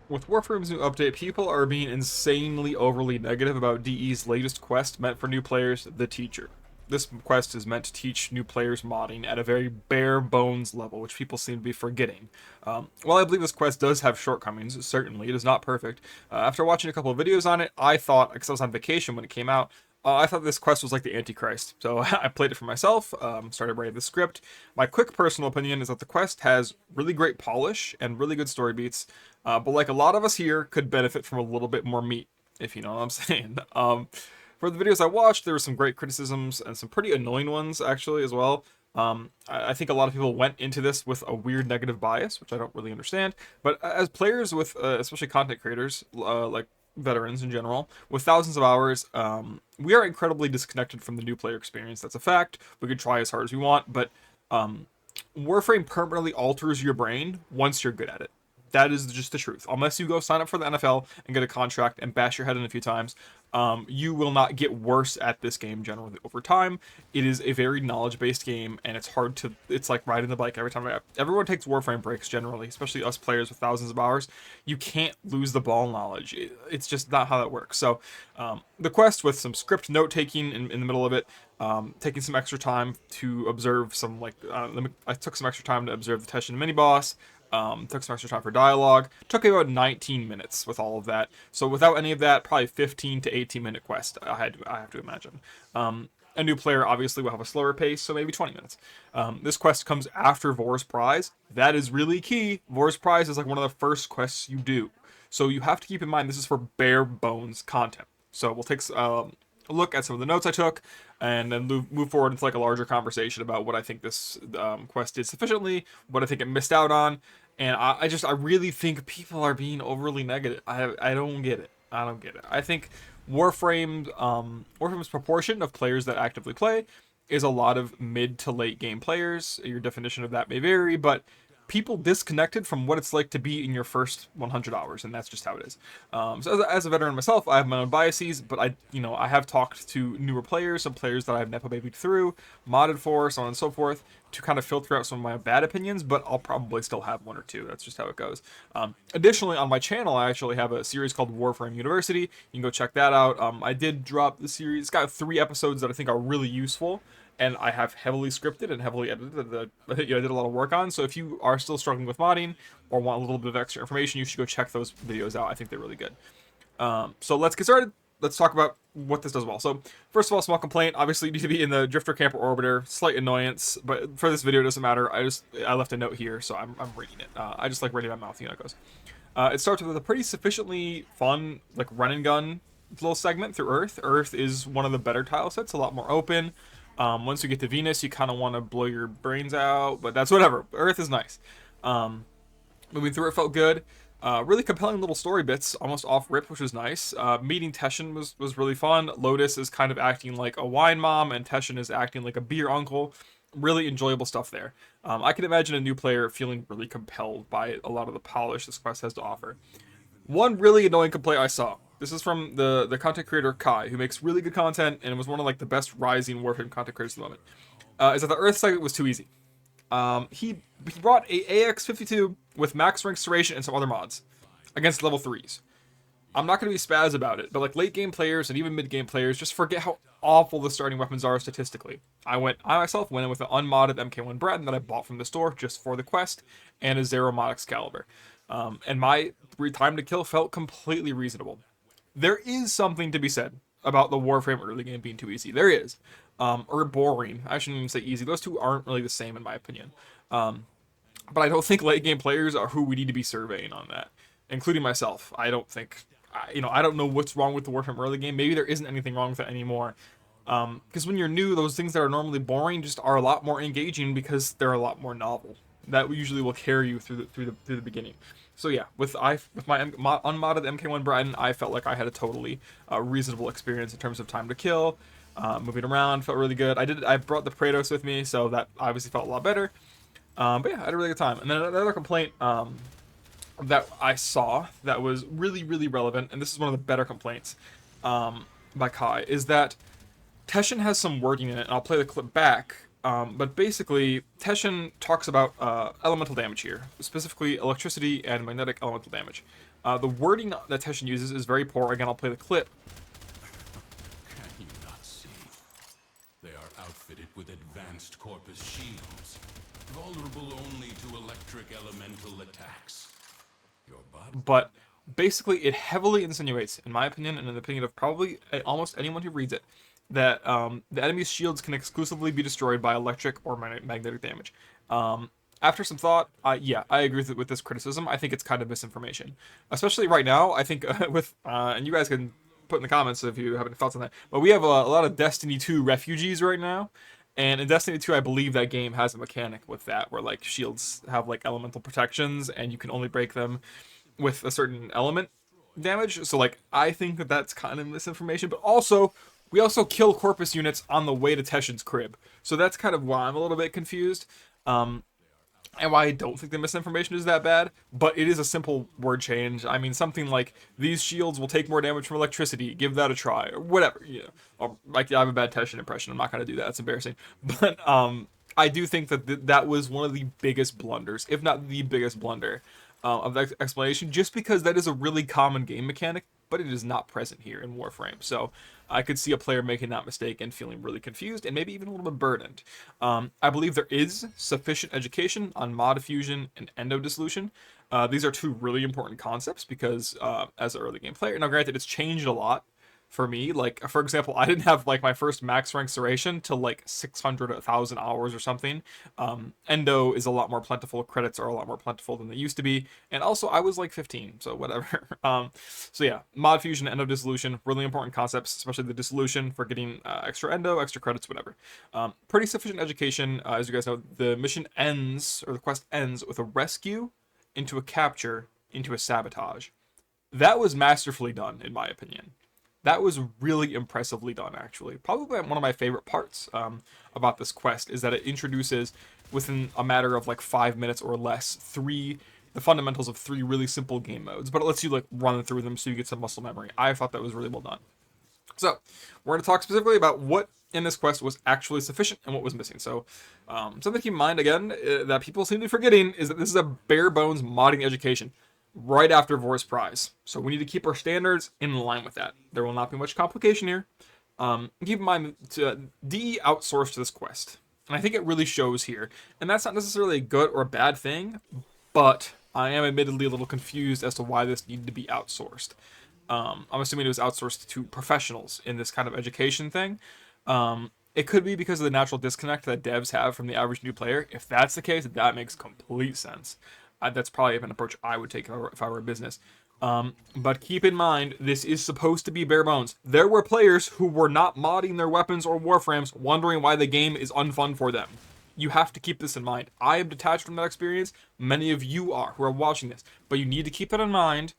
With Warframe's new update, people are being insanely overly negative about DE's latest quest meant for new players, The Teacher. This quest is meant to teach new players modding at a very bare bones level, which people seem to be forgetting. While I believe this quest does have shortcomings, certainly, it is not perfect. After watching a couple of videos on it, I thought, because I was on vacation when it came out, I thought this quest was like the Antichrist. So I played it for myself, started writing the script. My quick personal opinion is that the quest has really great polish and really good story beats, but like a lot of us here, could benefit from a little bit more meat, if you know what I'm saying. For the videos I watched, there were some great criticisms and some pretty annoying ones, actually, as well. I think a lot of people went into this with a weird negative bias, which I don't really understand. But as players with, especially content creators, like veterans in general, with thousands of hours, we are incredibly disconnected from the new player experience. That's a fact. We could try as hard as we want, but um, Warframe permanently alters your brain once you're good at it. That is just the truth. Unless you go sign up for the NFL and get a contract and bash your head in a few times, you will not get worse at this game generally over time. It is a very knowledge-based game, and it's hard to. It's like riding the bike every time. Everyone takes Warframe breaks generally, especially us players with thousands of hours. You can't lose the ball knowledge. It's just not how that works. So, the quest with some script note taking in the middle of it, taking some extra time to observe some I took some extra time to observe the Teshin mini boss. Took some extra time for dialogue. Took me about 19 minutes with all of that. So without any of that, probably 15 to 18-minute quest. I have to imagine. A new player obviously will have a slower pace, so maybe 20 minutes. This quest comes after Vor's Prize. That is really key. Vor's Prize is like one of the first quests you do. So you have to keep in mind this is for bare bones content. So we'll take a look at some of the notes I took, and then move forward into like a larger conversation about what I think this quest did sufficiently, what I think it missed out on, and I really think people are being overly negative. I don't get it. I don't get it. I think Warframe's proportion of players that actively play is a lot of mid to late game players. Your definition of that may vary, but people disconnected from what it's like to be in your first 100 hours, and that's just how it is. So as a veteran myself, I have my own biases, but I have talked to newer players, some players that I've nepo babied through, modded for, so on and so forth, to kind of filter out some of my bad opinions, but I'll probably still have one or two. That's just how it goes. Additionally, on my channel, I actually have a series called Warframe University. You can go check that out. I did drop the series. It's got 3 episodes that I think are really useful, and I have heavily scripted and heavily edited that I did a lot of work on. So if you are still struggling with modding or want a little bit of extra information, you should go check those videos out. I think they're really good. So let's get started. Let's talk about what this does well. So first of all, small complaint. Obviously, you need to be in the Drifter Camper Orbiter. Slight annoyance, but for this video, it doesn't matter. I left a note here, so I'm reading it. I just like reading my mouth. You know how it goes. It starts with a pretty sufficiently fun like run and gun little segment through Earth. Earth is one of the better tile sets. A lot more open. Once you get to Venus, you kind of want to blow your brains out, but that's whatever. Earth is nice. Moving through it felt good. Really compelling little story bits, almost off rip, which was nice. Meeting Teshin was really fun. Lotus is kind of acting like a wine mom, and Teshin is acting like a beer uncle. Really enjoyable stuff there. I can imagine a new player feeling really compelled by a lot of the polish this quest has to offer. One really annoying complaint I saw. This is from the content creator Kai, who makes really good content and was one of like the best rising Warframe content creators at the moment. Is that the Earth segment was too easy. He brought a AX52 with max rank Serration and some other mods against level 3s. I'm not going to be spaz about it, but like late game players and even mid game players just forget how awful the starting weapons are statistically. I myself went in with an unmodded MK1 Breton that I bought from the store just for the quest, and a Zero mod Excalibur. And my time to kill felt completely reasonable. There is something to be said about the Warframe early game being too easy. There is. Or boring. I shouldn't even say easy. Those two aren't really the same in my opinion. But I don't think late game players are who we need to be surveying on that, including myself. I don't think, I don't know what's wrong with the Warframe early game. Maybe there isn't anything wrong with it anymore. Because when you're new, those things that are normally boring just are a lot more engaging because they're a lot more novel. That usually will carry you through the beginning. So yeah, with my unmodded MK1 Brighton, I felt like I had a totally reasonable experience in terms of time to kill. Moving around felt really good. I brought the Praetos with me, so that obviously felt a lot better. But yeah, I had a really good time. And then another complaint that I saw that was really, really relevant, and this is one of the better complaints by Kai, is that Teshin has some wording in it, and I'll play the clip back, But basically, Teshin talks about elemental damage here, specifically electricity and magnetic elemental damage. The wording that Teshin uses is very poor. Again, I'll play the clip. Can you not see? They are outfitted with advanced corpus shields, vulnerable only to electric elemental attacks. Your body. But basically, it heavily insinuates, in my opinion, and in the opinion of probably almost anyone who reads it, that the enemy's shields can exclusively be destroyed by electric or magnetic damage. After some thought, yeah, I agree with this criticism. I think it's kind of misinformation, especially right now. I think and you guys can put in the comments if you have any thoughts on that. But we have a lot of Destiny 2 refugees right now. And in Destiny 2, I believe that game has a mechanic with that, where like shields have like elemental protections, and you can only break them with a certain element damage. So like, I think that that's kind of misinformation. But also, we also kill Corpus units on the way to Teshin's crib, so that's kind of why I'm a little bit confused. And why I don't think the misinformation is that bad, but it is a simple word change. I mean, something like, these shields will take more damage from electricity, give that a try, or whatever, you know. Or, like, I have a bad Teshin impression, I'm not going to do that, it's embarrassing. But, I do think that that was one of the biggest blunders, if not the biggest blunder, of the explanation, just because that is a really common game mechanic, but it is not present here in Warframe. So I could see a player making that mistake and feeling really confused and maybe even a little bit burdened. I believe there is sufficient education on mod fusion and endo dissolution. These are two really important concepts because as an early game player, now granted, it's changed a lot for me. Like, for example, I didn't have like my first max rank Serration till like 600, 1,000 hours or something. Endo is a lot more plentiful. Credits are a lot more plentiful than they used to be. And also, I was like 15, so whatever. So yeah, mod fusion, endo dissolution, really important concepts, especially the dissolution for getting extra endo, extra credits, whatever. Pretty sufficient education. As you guys know, the mission ends, or the quest ends, with a rescue into a capture into a sabotage. That was masterfully done, in my opinion. That was really impressively done, actually. Probably one of my favorite parts about this quest is that it introduces, within a matter of like 5 minutes or less, the fundamentals of 3 really simple game modes. But it lets you like run through them so you get some muscle memory. I thought that was really well done. So, we're going to talk specifically about what in this quest was actually sufficient and what was missing. So, something to keep in mind, again, that people seem to be forgetting is that this is a bare bones modding education right after Vor's Prize. So we need to keep our standards in line with that. There will not be much complication here. Keep in mind, DE outsourced this quest. And I think it really shows here. And that's not necessarily a good or a bad thing, but I am admittedly a little confused as to why this needed to be outsourced. I'm assuming it was outsourced to professionals in this kind of education thing. It could be because of the natural disconnect that devs have from the average new player. If that's the case, that makes complete sense. That's probably an approach I would take if I were a business. But keep in mind, this is supposed to be bare bones. There were players who were not modding their weapons or warframes, wondering why the game is unfun for them. You have to keep this in mind. I am detached from that experience. Many of you are who are watching this. But you need to keep it in mind.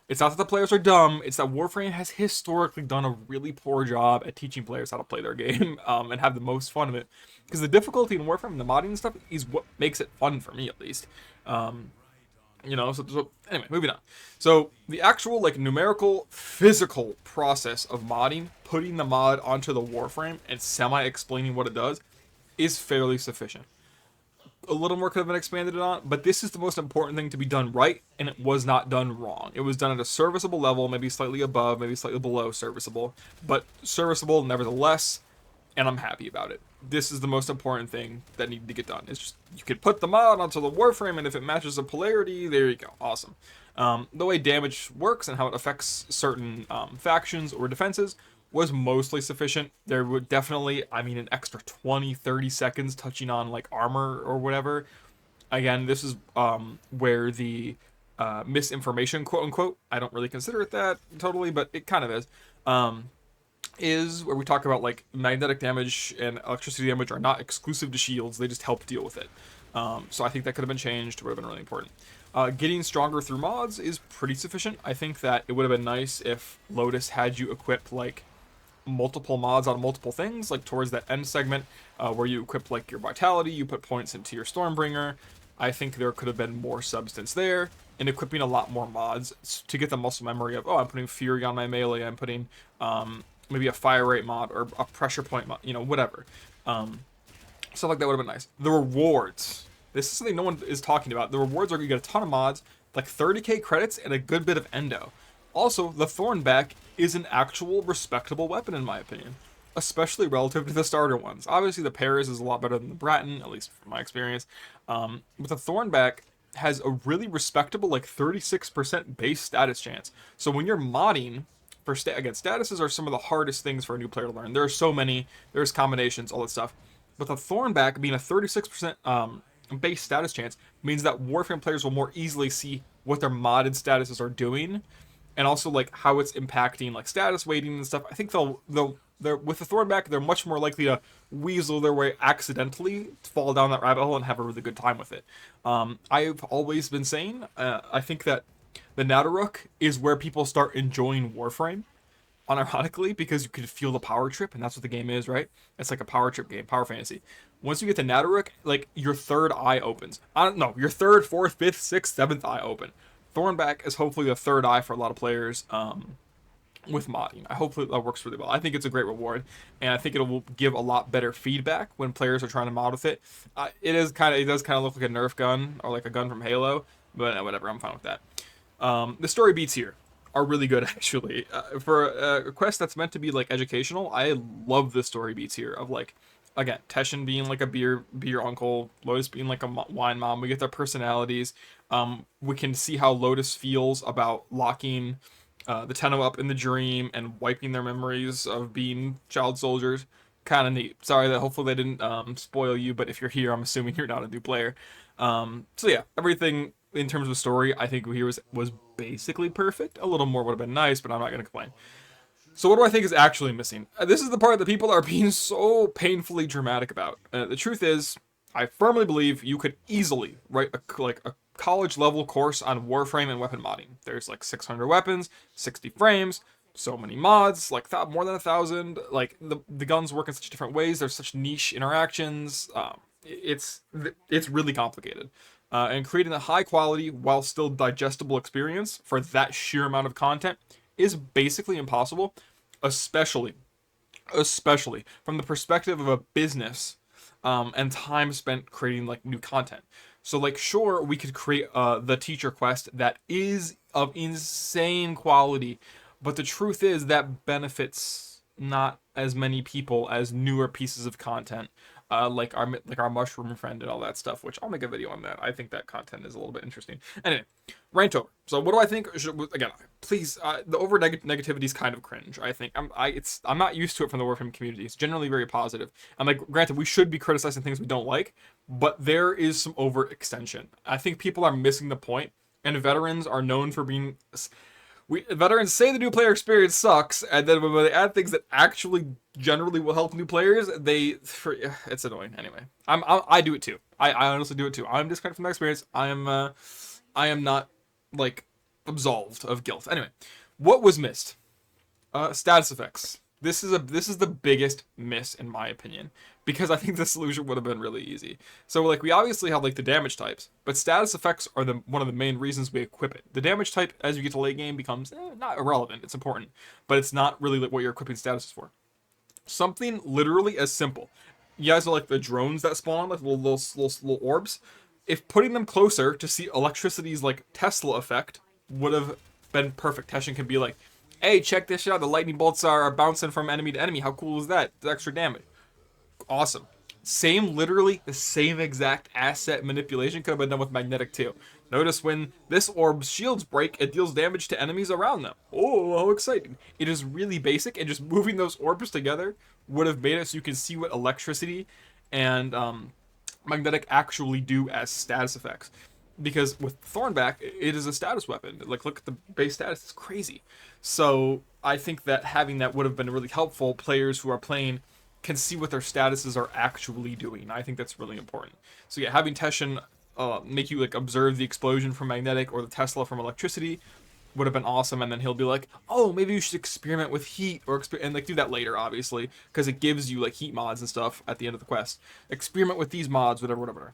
It's not that the players are dumb. It's that Warframe has historically done a really poor job at teaching players how to play their game and have the most fun of it. Because the difficulty in Warframe and the modding and stuff is what makes it fun for me, at least. You know, so anyway, moving on. So the actual like numerical physical process of modding, putting the mod onto the Warframe and semi-explaining what it does, is fairly sufficient. A little more could have been expanded on, but this is the most important thing to be done right, and it was not done wrong. It was done at a serviceable level, maybe slightly above, maybe slightly below serviceable, but serviceable nevertheless, and I'm happy about it. This is the most important thing that needed to get done. It's just, you could put the mod onto the Warframe, and if it matches the polarity, there you go. Awesome. The way damage works and how it affects certain factions or defenses was mostly sufficient. There would definitely, I mean, an extra 20, 30 seconds touching on, like, armor or whatever. Again, this is where the misinformation, quote-unquote, I don't really consider it that totally, but it kind of is where we talk about like magnetic damage and electricity damage are not exclusive to shields, they just help deal with it. So I think that could have been changed, would have been really important. Getting stronger through mods is pretty sufficient. I think that it would have been nice if Lotus had you equip like multiple mods on multiple things, like towards that end segment where you equip like your vitality, you put points into your Stormbringer. I think there could have been more substance there in equipping a lot more mods to get the muscle memory of, oh, I'm putting Fury on my melee, I'm putting maybe a fire rate mod or a pressure point mod, you know, whatever. Stuff like that would have been nice. The rewards. This is something no one is talking about. The rewards are you get a ton of mods, like 30k credits and a good bit of endo. Also, the Thornback is an actual respectable weapon in my opinion, especially relative to the starter ones. Obviously, the Paris is a lot better than the Bratton, at least from my experience. But the Thornback has a really respectable, like 36% base status chance. So when you're modding for again, statuses are some of the hardest things for a new player to learn. There are so many, there's combinations, all that stuff. But the Thornback being a 36% base status chance means that Warframe players will more easily see what their modded statuses are doing, and also like how it's impacting like status weighting and stuff. I think they're with the Thornback, they're much more likely to weasel their way accidentally, to fall down that rabbit hole, and have a really good time with it. I've always been saying, I think that the Nadaruk is where people start enjoying Warframe, unironically, because you could feel the power trip, and that's what the game is, right? It's like a power trip game, power fantasy. Once you get to Nadaruk, like your third eye opens. I don't know, your third, fourth, fifth, sixth, seventh eye open. Thornback is hopefully the third eye for a lot of players. With modding, hopefully that works really well. I think it's a great reward, and I think it will give a lot better feedback when players are trying to mod with it. It does kind of look like a Nerf gun or like a gun from Halo, but whatever, I'm fine with that. The story beats here are really good actually. For a quest that's meant to be like educational, I love the story beats here of like, again, Teshin being like a beer uncle, Lotus being like a wine mom. We get their personalities. We can see how Lotus feels about locking the Tenno up in the dream and wiping their memories of being child soldiers. Kind of neat. Sorry that hopefully they didn't spoil you, but if you're here, I'm assuming you're not a new player. So yeah, everything in terms of story, I think here was basically perfect. A little more would have been nice, but I'm not gonna complain. So what do I think is actually missing? This is the part that people are being so painfully dramatic about. The truth is, I firmly believe you could easily write a college level course on Warframe and weapon modding. There's like 600 weapons, 60 frames, so many mods, like more than 1,000. Like the guns work in such different ways. There's such niche interactions. It's really complicated. And creating a high quality while still digestible experience for that sheer amount of content is basically impossible, especially from the perspective of a business, and time spent creating like new content. So like, sure, we could create the teacher quest that is of insane quality, but the truth is that benefits not as many people as newer pieces of content, like our mushroom friend and all that stuff, which I'll make a video on that. I think that content is a little bit interesting. Anyway, ranked over. So what do I think? Again, please, the over negativity is kind of cringe. I think I'm not used to it from the Warframe community. It's generally very positive. And like, granted, we should be criticizing things we don't like, but there is some overextension. I think people are missing the point, and veterans are known for being. Veterans say the new player experience sucks, and then when they add things that actually generally will help new players, it's annoying. Anyway, I do it too. I honestly do it too. I'm disconnected from that experience. I am not like absolved of guilt. Anyway, what was missed? Status effects. This is the biggest miss in my opinion, because I think the solution would have been really easy. So like, we obviously have like the damage types, but status effects are one of the main reasons we equip it. The damage type as you get to late game becomes not irrelevant. It's important, but it's not really like what you're equipping statuses for. Something literally as simple. You guys know like the drones that spawn, like little orbs. If putting them closer to see electricity's like Tesla effect would have been perfect. Teshin can be like, hey, check this shit out. The lightning bolts are bouncing from enemy to enemy. How cool is that? The extra damage. Awesome. Literally the same exact asset manipulation could have been done with magnetic too. Notice when this orb's shields break, it deals damage to enemies around them. Oh, how exciting. It is really basic, and just moving those orbs together would have made it so you can see what electricity and magnetic actually do as status effects. Because with Thornback, it is a status weapon. Like, look at the base status, it's crazy. So I think that having that would have been really helpful. Players who are playing can see what their statuses are actually doing. I think that's really important. So yeah, having Teshin make you like observe the explosion from magnetic or the Tesla from electricity would have been awesome. And then he'll be like, oh, maybe you should experiment with heat, and like do that later, obviously, because it gives you like heat mods and stuff at the end of the quest. Experiment with these mods, whatever.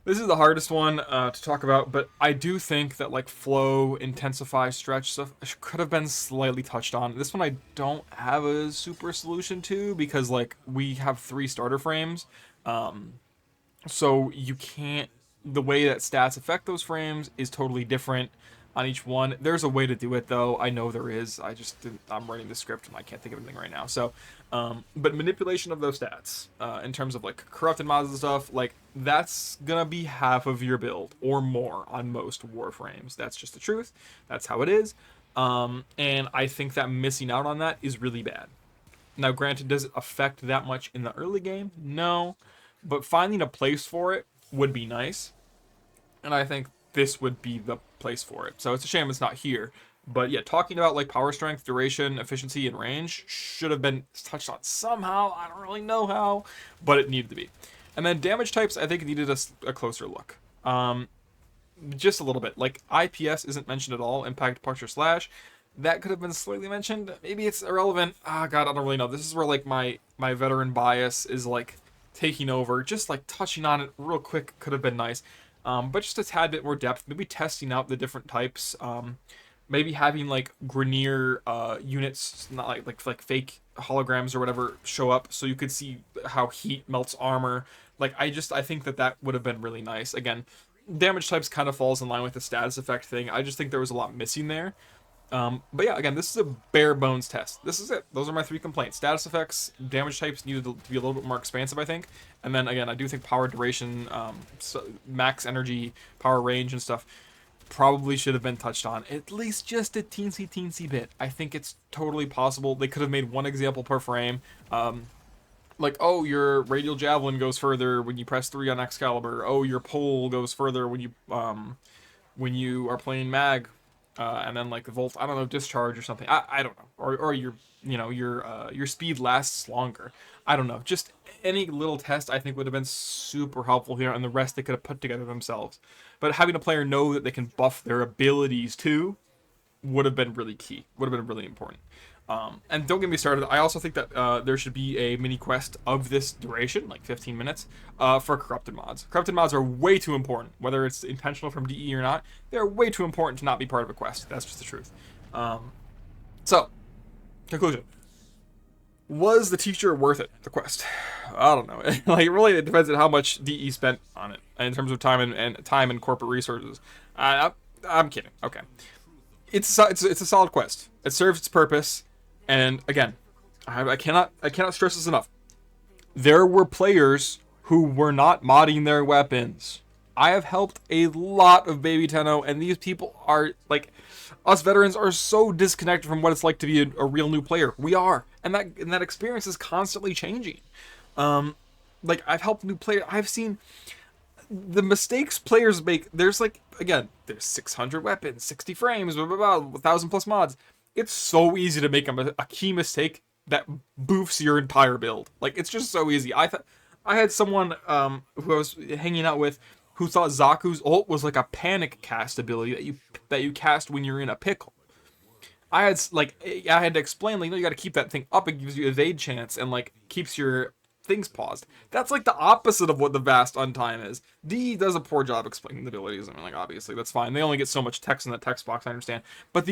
This is the hardest one to talk about, but I do think that like flow, intensify, stretch stuff could have been slightly touched on. This one I don't have a super solution to, because like we have 3 starter frames, So you can't. The way that stats affect those frames is totally different on each one. There's a way to do it though. I know there is. I just didn't, I'm writing the script and I can't think of anything right now. So, but manipulation of those stats in terms of like corrupted mods and stuff, like that's gonna be half of your build or more on most Warframes. That's just the truth. That's how it is. And I think that missing out on that is really bad. Now, granted, does it affect that much in the early game? No, but finding a place for it would be nice, and I think this would be the place for it. So it's a shame it's not here. But yeah, talking about like power strength, duration, efficiency, and range should have been touched on somehow. I don't really know how, but it needed to be. And then damage types, I think needed a closer look. Just a little bit. Like IPS isn't mentioned at all. Impact, puncture, slash. That could have been slightly mentioned. Maybe it's irrelevant. Ah, God, I don't really know. This is where like my veteran bias is like taking over. Just like touching on it real quick could have been nice. But just a tad bit more depth. Maybe testing out the different types. Maybe having like Grenier units, not like fake holograms or whatever, show up so you could see how heat melts armor. Like I think that would have been really nice. Again, damage types kind of falls in line with the status effect thing. I just think there was a lot missing there. But yeah, again, this is a bare bones test. This is it. Those are my 3 complaints. Status effects, damage types needed to be a little bit more expansive, I think. And then again, I do think power duration, max energy, power range, and stuff probably should have been touched on at least just a teensy bit. I think it's totally possible. They could have made one example per frame. Like, oh, your radial javelin goes further when you press 3 on Excalibur. Oh, your pole goes further when you are playing mag, and then like the volt, I don't know, discharge or something. I don't know, or your speed lasts longer. I don't know. Just any little test I think would have been super helpful here, and the rest they could have put together themselves. But having a player know that they can buff their abilities too would have been really key. Would have been really important. And don't get me started. I also think that there should be a mini quest of this duration, like 15 minutes, for corrupted mods. Corrupted mods are way too important, whether it's intentional from DE or not. They're way too important to not be part of a quest. That's just the truth. So, conclusion: was the teacher worth it? The quest? I don't know. Like, really, it depends on how much DE spent on it in terms of time and corporate resources. I'm kidding. Okay, it's a solid quest. It serves its purpose. And again, I cannot stress this enough. There were players who were not modding their weapons. I have helped a lot of Baby Tenno, and these people are like, us veterans are so disconnected from what it's like to be a real new player. We are, and that experience is constantly changing. Like I've helped new players. I've seen the mistakes players make. There's like, again, there's 600 weapons, 60 frames, blah blah blah, 1,000 plus mods. It's so easy to make a key mistake that boofs your entire build. Like, it's just so easy. I had someone who I was hanging out with who thought Zaku's ult was like a panic cast ability that you cast when you're in a pickle. I had to explain, like, no, you got to keep that thing up. It gives you evade chance and like keeps your things paused. That's like the opposite of what the vast untime is. D does a poor job explaining the abilities. I mean, like, obviously that's fine. They only get so much text in the text box. I understand, but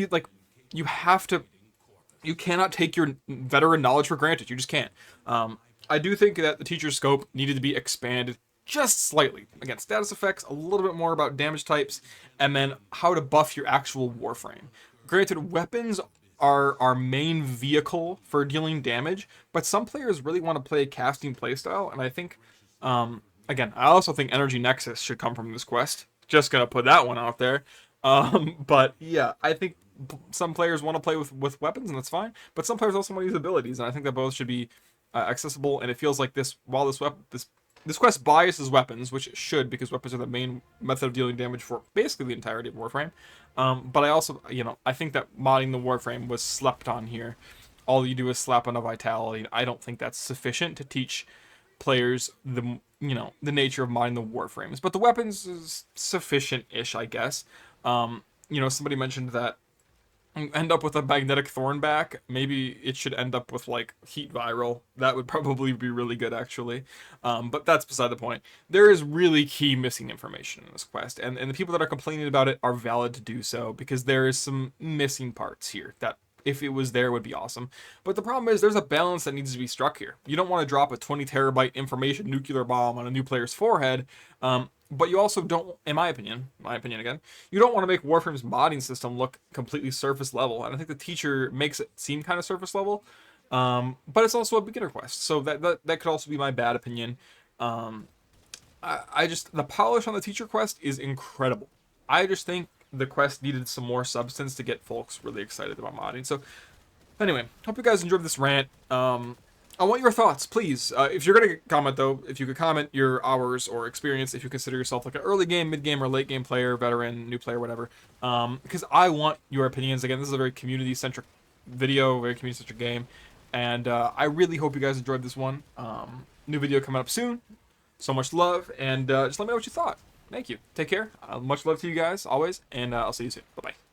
you cannot take your veteran knowledge for granted. You just can't. I do think that the teacher's scope needed to be expanded just slightly. Again, status effects, a little bit more about damage types, and then how to buff your actual Warframe. Granted, weapons are our main vehicle for dealing damage, but some players really want to play a casting playstyle, and I think, again, I also think Energy Nexus should come from this quest. Just gonna put that one out there. But yeah, I think some players want to play with weapons, and that's fine. But some players also want to use abilities, and I think that both should be accessible. And it feels like while this quest biases weapons, which it should, because weapons are the main method of dealing damage for basically the entirety of Warframe. But I also, I think that modding the Warframe was slept on here. All you do is slap on a vitality. I don't think that's sufficient to teach players the nature of modding the Warframes. But the weapons is sufficient-ish, I guess. Somebody mentioned that end up with a magnetic thorn back. Maybe it should end up with like heat viral. That would probably be really good, actually. But that's beside the point. There is really key missing information in this quest, and the people that are complaining about it are valid to do so, because there is some missing parts here that if it was there, it would be awesome. But the problem is there's a balance that needs to be struck here. You don't want to drop a 20 terabyte information nuclear bomb on a new player's forehead. But you also don't, in my opinion again, you don't want to make Warframe's modding system look completely surface level. And I think the teacher makes it seem kind of surface level. But it's also a beginner quest, so that could also be my bad opinion. I just, the polish on the teacher quest is incredible. I just think the quest needed some more substance to get folks really excited about modding. So anyway, hope you guys enjoyed this rant. I want your thoughts, please. If you're gonna comment though, if you could comment your hours or experience, if you consider yourself like an early game, mid game, or late game player, veteran, new player, whatever. Because I want your opinions. Again, this is a very community centric video, very community centric game, and I really hope you guys enjoyed this one. New video coming up soon. So much love, and just let me know what you thought. Thank you. Take care. Much love to you guys always, and I'll see you soon. Bye bye.